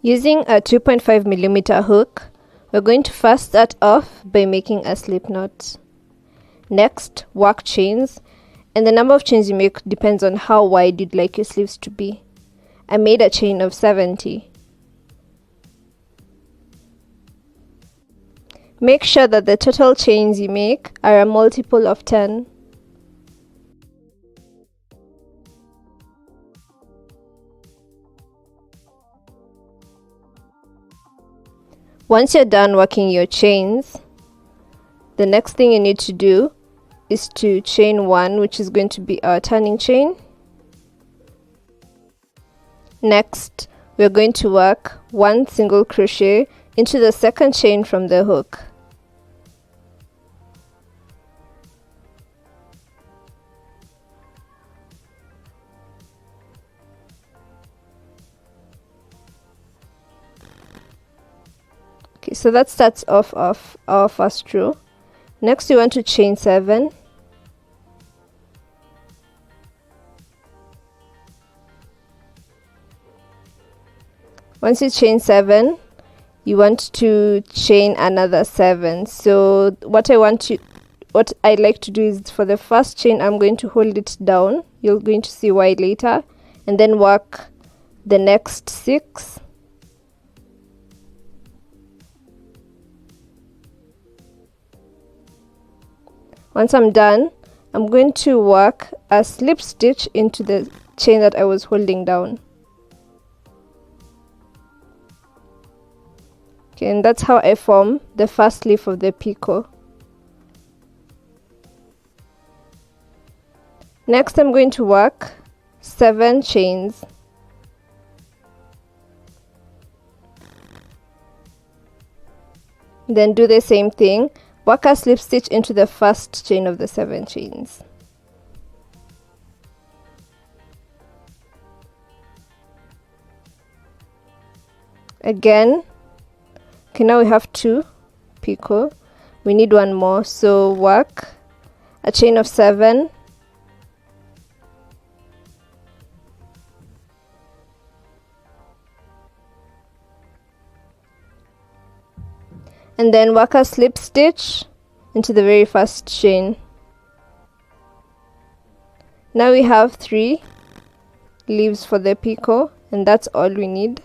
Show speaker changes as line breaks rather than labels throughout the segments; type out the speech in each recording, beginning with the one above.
Using a 2.5mm hook, we're going to first start off by making a slip knot. Next, work chains, and the number of chains you make depends on how wide you'd like your sleeves to be. I made a chain of 70. Make sure that the total chains you make are a multiple of 10. Once you're done working your chains, the next thing you need to do is to chain 1, which is going to be our turning chain. Next, we're going to work 1 single crochet into the second chain from the hook. Okay, so that starts off our first row. Next, you want to chain 7. Once you chain 7, you want to chain another 7. So what I like to do is, for the first chain, I'm going to hold it down. You're going to see why later, and then work the next 6. Once I'm done, I'm going to work a slip stitch into the chain that I was holding down. Okay, and that's how I form the first leaf of the picot. Next, I'm going to work 7 chains. Then do the same thing. Work a slip stitch into the first chain of the 7 chains. Again. Okay, now we have 2 picot. We need 1 more, so work a chain of 7. And then work a slip stitch into the very first chain. Now we have 3 leaves for the picot, and that's all we need.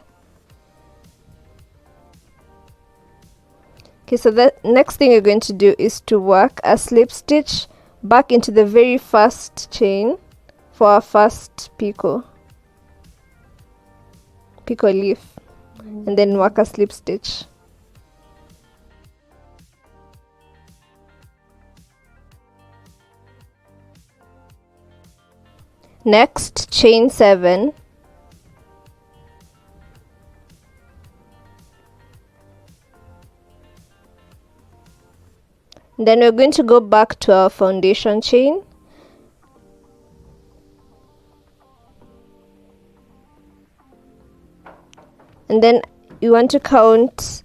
Okay, so the next thing you're going to do is to work a slip stitch back into the very first chain for our first picot leaf, and then work a slip stitch. Next, chain 7. Then we're going to go back to our foundation chain. And then you want to count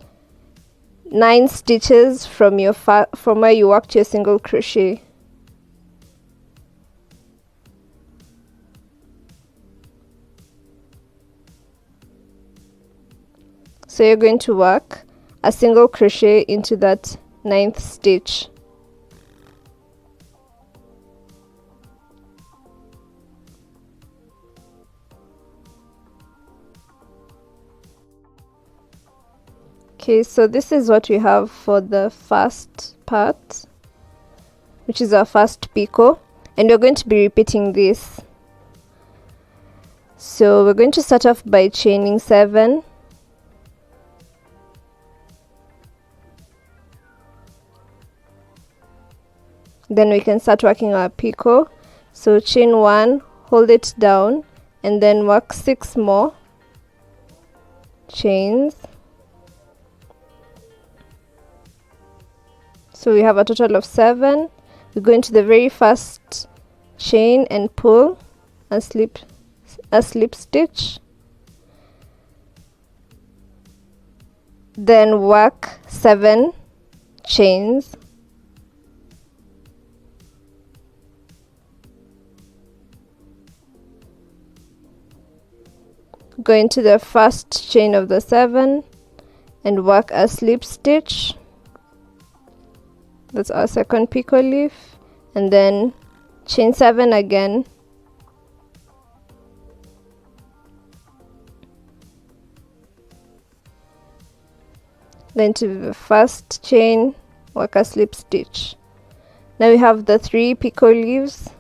9 stitches from where you worked your single crochet. So you're going to work a single crochet into that 9th stitch. Okay, so this is what we have for the first part, which is our first picot, and we're going to be repeating this. So we're going to start off by chaining 7. Then we can start working our picot. So chain 1, hold it down, and then work 6 more chains. So we have a total of 7. We go into the very first chain and pull a slip stitch. Then work 7 chains. go into the first chain of the 7 and work a slip stitch. That's our second picot leaf, and then chain 7 again, then to the first chain, work a slip stitch. Now we have the 3 picot leaves.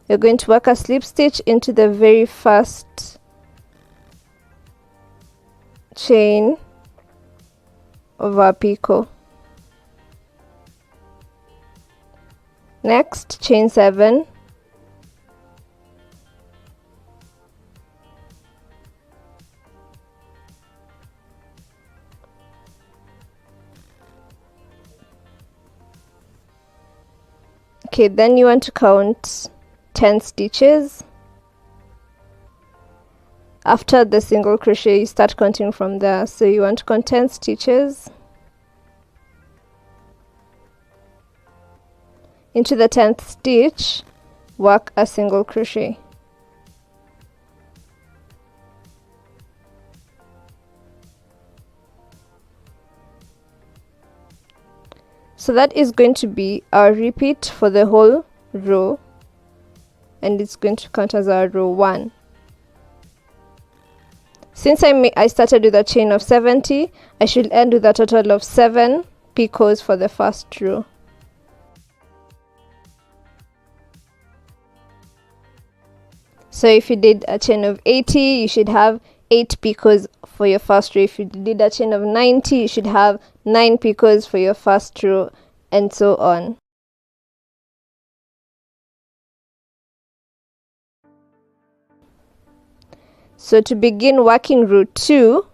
You're going to work a slip stitch into the very first chain of our picot. Next, chain 7, okay, then you want to count 10 stitches. After the single crochet, you start counting from there, so you want to count 10 stitches. Into the 10th stitch, work a single crochet. So that is going to be our repeat for the whole row, and it's going to count as our row 1. Since I started with a chain of 70, I should end with a total of 7 picots for the first row. So if you did a chain of 80, you should have 8 picots for your first row. If you did a chain of 90, you should have 9 picots for your first row, and so on. So to begin working row 2,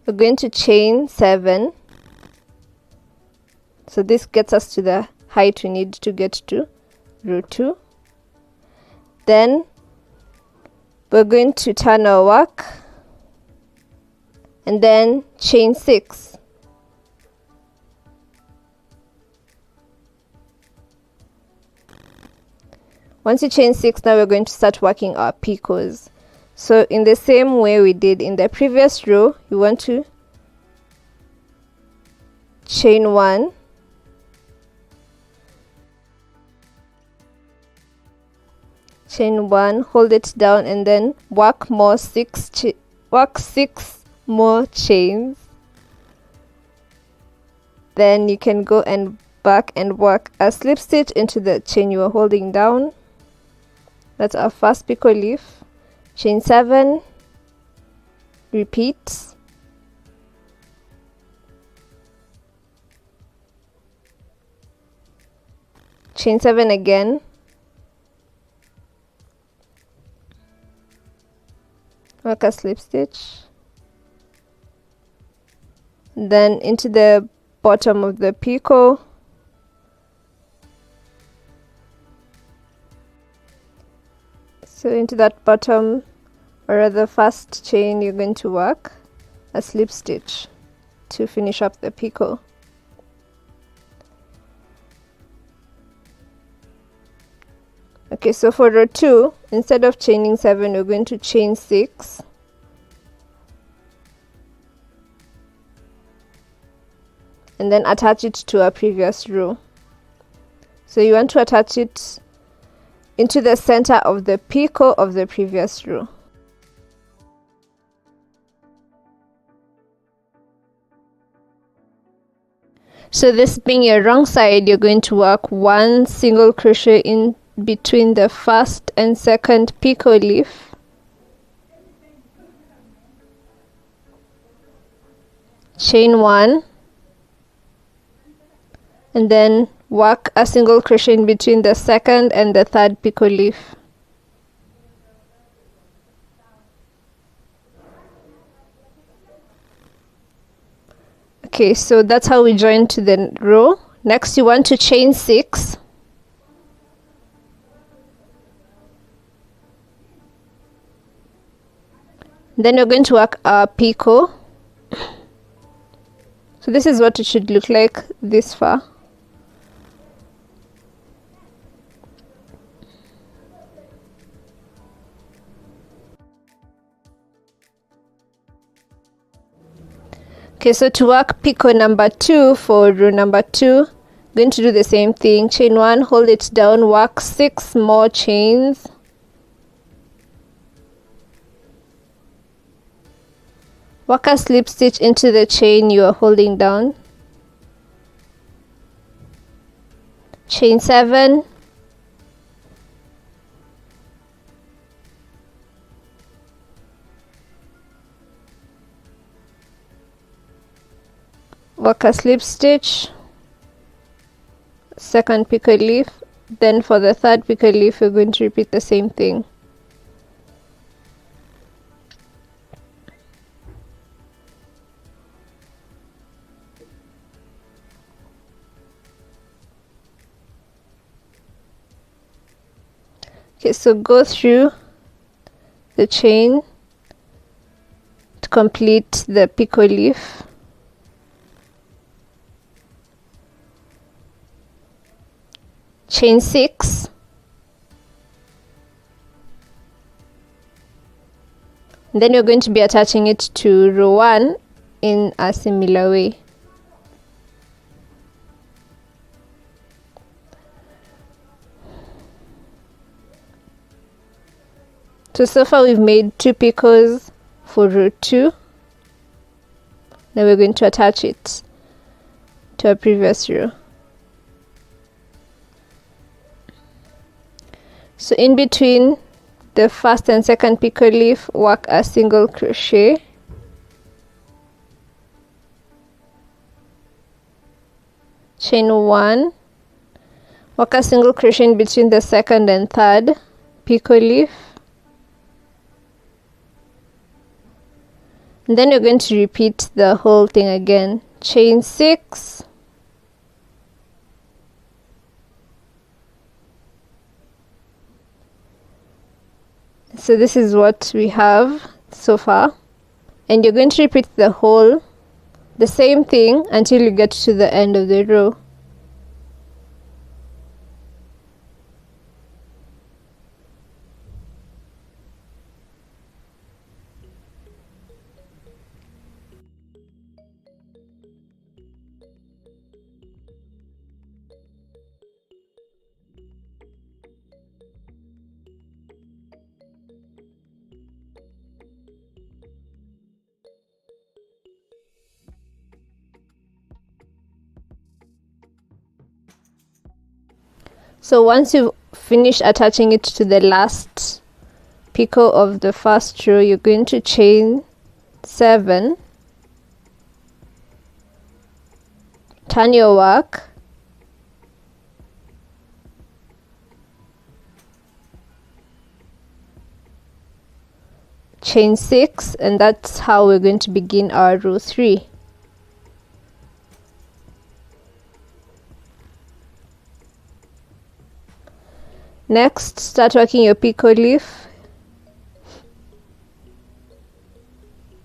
we're going to chain 7. So this gets us to the height we need to get to row 2. Then we're going to turn our work and then chain 6. Once you chain 6, now we're going to start working our picots. So in the same way we did in the previous row, you want to chain 1, chain 1, hold it down, and then work 6 more chains. Then you can go and back and work a slip stitch into the chain you are holding down. That's our first picot leaf. Chain 7, repeat, chain 7 again, work a slip stitch, then into the bottom of the picot, so into that bottom, or rather first chain, you're going to work a slip stitch to finish up the picot. Okay, so for row 2, instead of chaining 7, we're going to chain 6. And then attach it to our previous row. So you want to attach it into the center of the picot of the previous row. So this being your wrong side, you're going to work 1 single crochet in between the first and second picot leaf, chain 1, and then work a single crochet in between the second and the third picot leaf. Okay, so that's how we join to the row. Next, you want to chain 6. Then you're going to work a picot. So this is what it should look like this far. Okay, so to work picot number 2 for row number 2, going to do the same thing. Chain 1, hold it down, work 6 more chains. Work a slip stitch into the chain you are holding down. Chain 7. Work a slip stitch, second picot leaf, then for the third picot leaf you're going to repeat the same thing. Okay, so go through the chain to complete the picot leaf. Chain 6, then you're going to be attaching it to row 1 in a similar way. So far we've made 2 picots for row 2. Now we're going to attach it to our previous row. So in between the first and second picot leaf, work a single crochet. Chain 1, work a single crochet in between the second and third picot leaf. And then you're going to repeat the whole thing again. Chain 6, so this is what we have so far, and you're going to repeat the same thing until you get to the end of the row. So once you've finished attaching it to the last picot of the first row, you're going to chain 7, turn your work, chain 6, and that's how we're going to begin our row 3. Next, start working your picot leaf.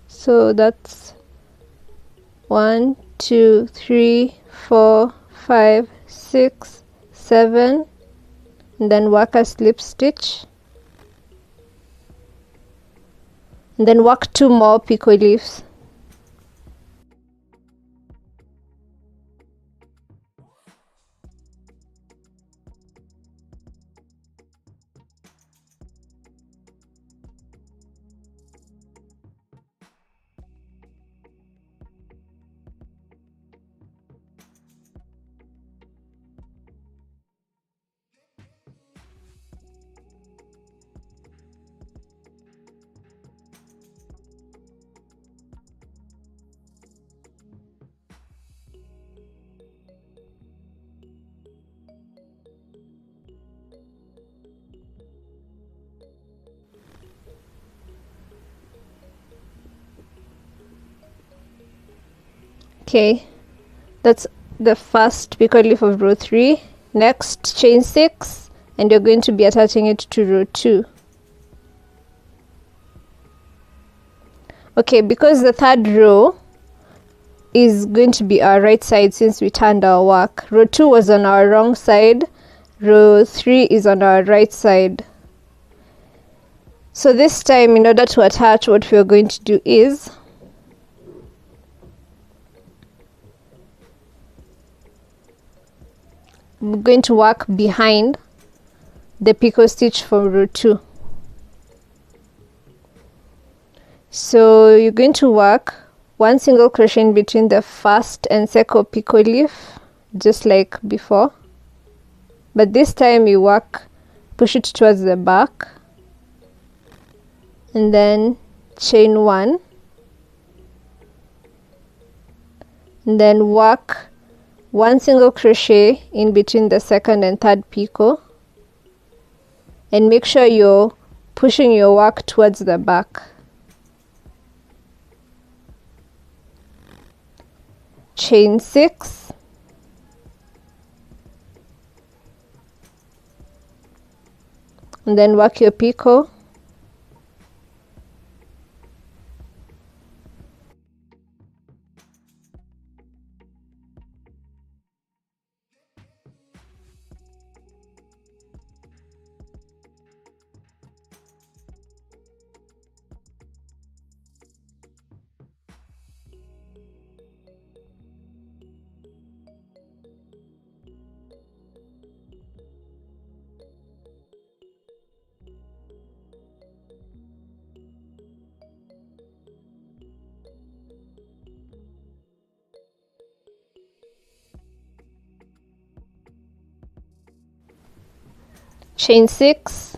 So that's 1, 2, 3, 4, 5, 6, 7, and then work a slip stitch, and then work 2 more picot leaves. Okay, that's the first picot leaf of row 3. Next, chain 6, and you're going to be attaching it to row 2. Okay, because the third row is going to be our right side since we turned our work. Row 2 was on our wrong side, row 3 is on our right side. So this time, in order to attach, what we're going to do is we're going to work behind the picot stitch for row 2. So you're going to work 1 single crochet in between the first and second picot leaf, just like before, but this time you push it towards the back, and then chain 1, and then work 1 single crochet in between the second and third picot, and make sure you're pushing your work towards the back. Chain 6, and then work your picot, chain 6,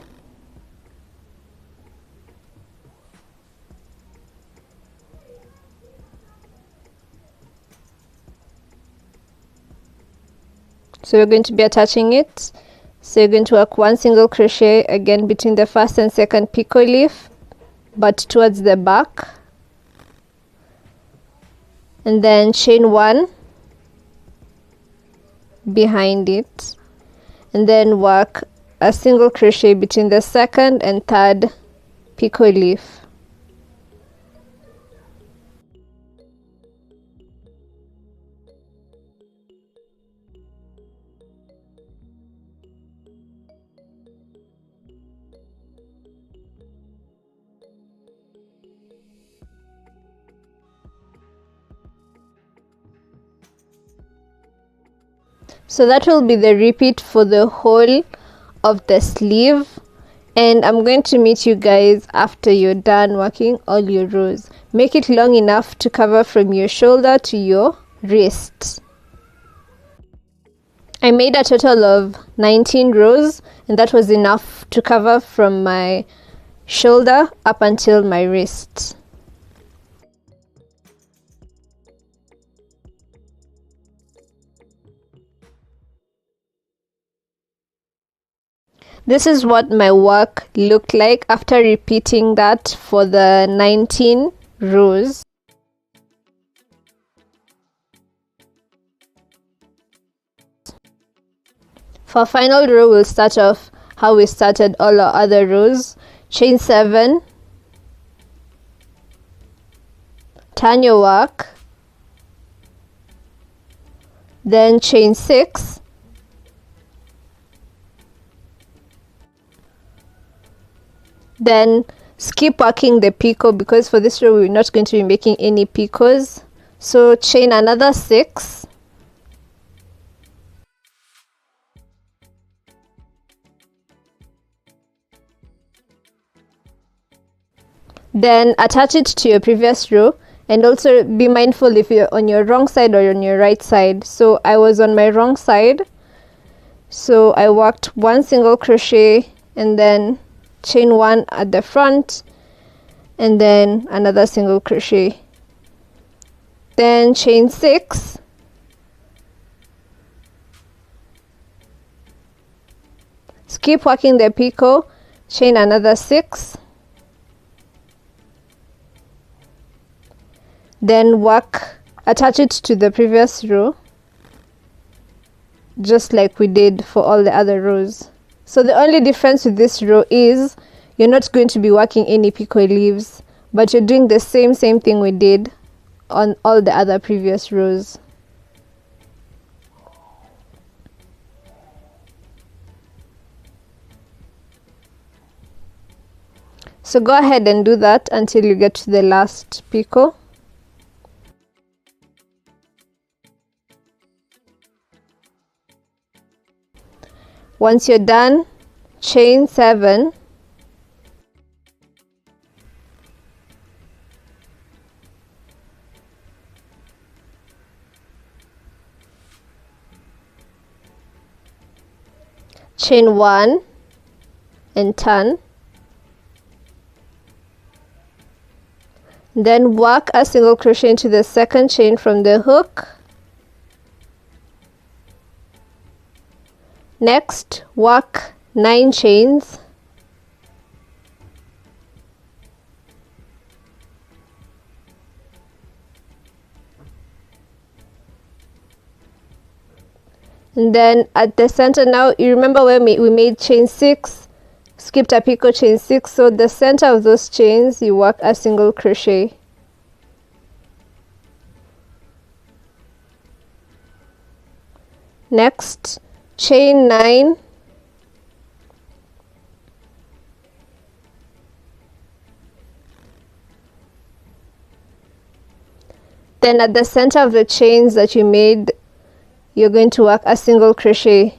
so you're going to be attaching it. So you're going to work 1 single crochet again between the first and second picot leaf, but towards the back, and then chain 1 behind it, and then work a single crochet between the second and third picot leaf. So that will be the repeat for the whole of the sleeve, and I'm going to meet you guys after you're done working all your rows. Make it long enough to cover from your shoulder to your wrist. I made a total of 19 rows, and that was enough to cover from my shoulder up until my wrist. This is what my work looked like after repeating that for the 19 rows. For final row, we'll start off how we started all our other rows. Chain 7, turn your work, then chain 6, then skip working the picot because for this row we're not going to be making any picots. So chain another 6, then attach it to your previous row, and also be mindful if you're on your wrong side or on your right side. So I was on my wrong side, so I worked 1 single crochet and then chain 1 at the front, and then another single crochet, then chain 6, skip working the picot, chain another 6, then attach it to the previous row just like we did for all the other rows. So the only difference with this row is you're not going to be working any picot leaves, but you're doing the same thing we did on all the other previous rows. So go ahead and do that until you get to the last picot. Once you're done, chain 7, chain 1 and turn, then work a single crochet into the second chain from the hook. Next, work 9 chains, and then at the center, now you remember where we made chain 6, skipped a picot, chain 6, so the center of those chains you work a single crochet. Next, chain 9, then at the center of the chains that you made, you're going to work a single crochet.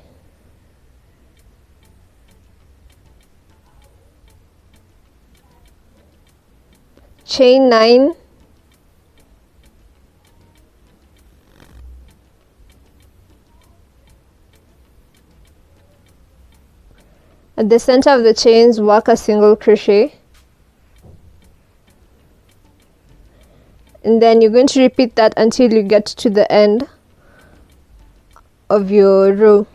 Chain 9, at the center of the chains work a single crochet, and then you're going to repeat that until you get to the end of your row.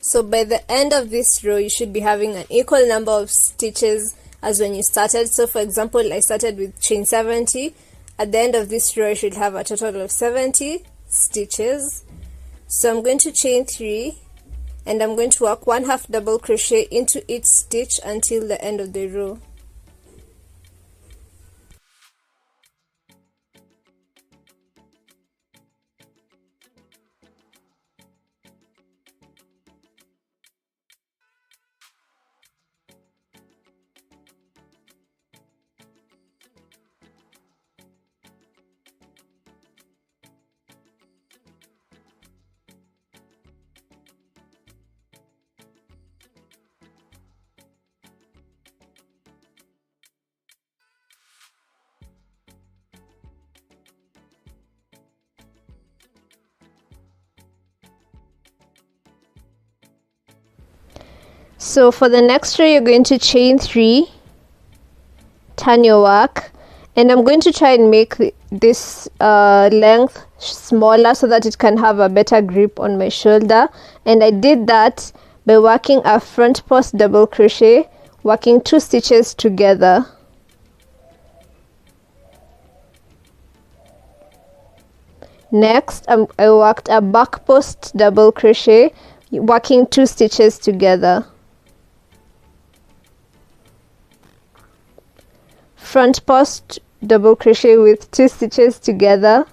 So by the end of this row, you should be having an equal number of stitches as when you started. So for example, I started with chain 70. At the end of this row, I should have a total of 70 stitches. So I'm going to chain 3 and I'm going to work 1/2 double crochet into each stitch until the end of the row. So for the next row, you're going to chain 3, turn your work, and I'm going to try and make this length smaller so that it can have a better grip on my shoulder. And I did that by working a front post double crochet, working 2 stitches together. Next, I worked a back post double crochet, working 2 stitches together. Front post double crochet with 2 stitches together,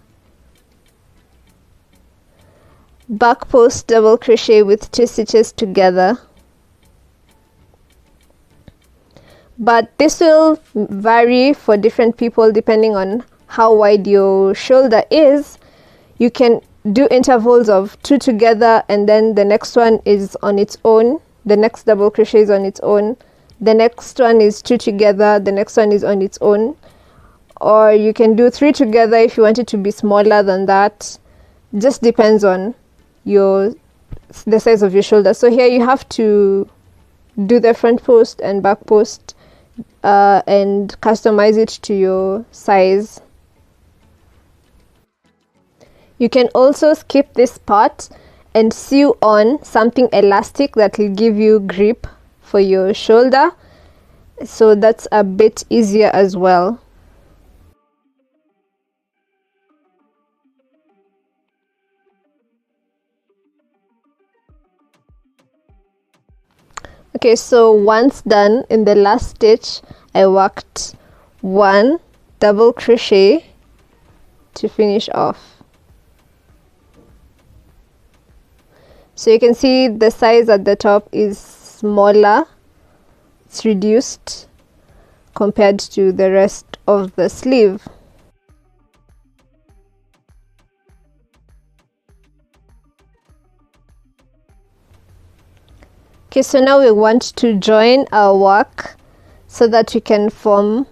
back post double crochet with 2 stitches together. But this will vary for different people depending on how wide your shoulder is. You can do intervals of 2 together and then the next one is on its own, the next double crochet is on its own, the next one is 2 together, the next one is on its own. Or you can do 3 together if you want it to be smaller than that. Just depends on the size of your shoulder. So here you have to do the front post and back post and customize it to your size. You can also skip this part and sew on something elastic that will give you grip for your shoulder, so that's a bit easier as well. Okay, so once done, in the last stitch I worked 1 double crochet to finish off. So you can see the size at the top is smaller, it's reduced compared to the rest of the sleeve. Okay, so now we want to join our work so that we can form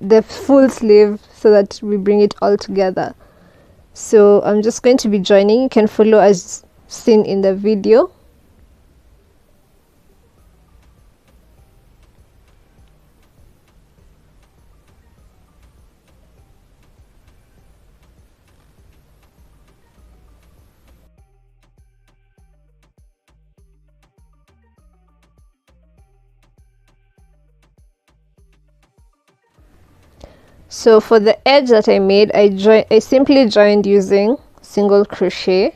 the full sleeve, so that we bring it all together. So I'm just going to be joining. You can follow as seen in the video. So for the edge that I made, I simply joined using single crochet.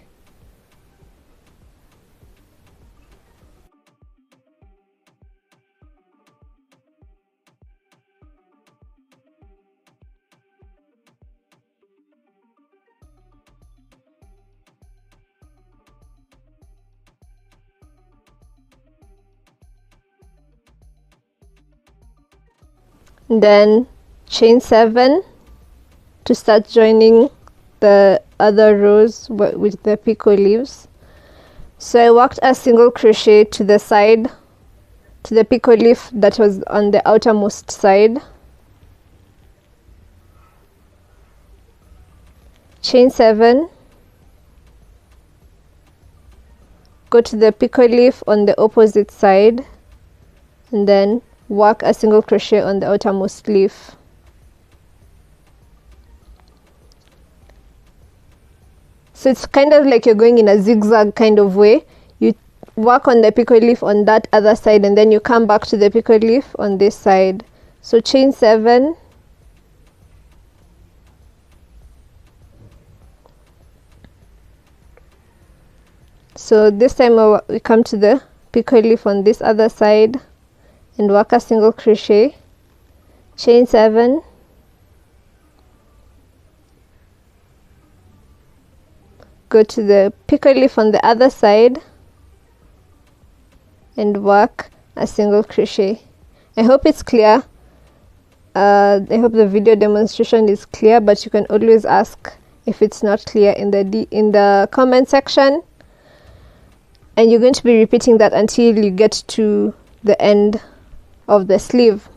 Then chain 7 to start joining the other rows with the picot leaves. So I worked a single crochet to the side, to the picot leaf that was on the outermost side. Chain 7, go to the picot leaf on the opposite side, and then work a single crochet on the outermost leaf. So it's kind of like you're going in a zigzag kind of way. You work on the picot leaf on that other side, and then you come back to the picot leaf on this side. So chain 7, so this time we come to the picot leaf on this other side and work a single crochet, chain 7, go to the picot leaf on the other side and work a single crochet. I hope it's clear. I hope the video demonstration is clear, but you can always ask if it's not clear in the comment section, and you're going to be repeating that until you get to the end of the sleeve.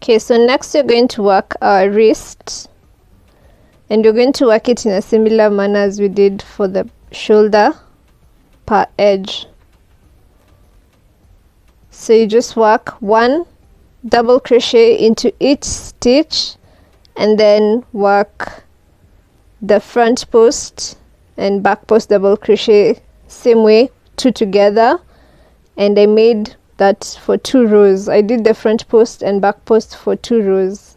Okay, so next you're going to work our wrist, and you're going to work it in a similar manner as we did for the shoulder per edge. So you just work 1 double crochet into each stitch, and then work the front post and back post double crochet same way, 2 together, and I made that for 2 rows. I did the front post and back post for 2 rows.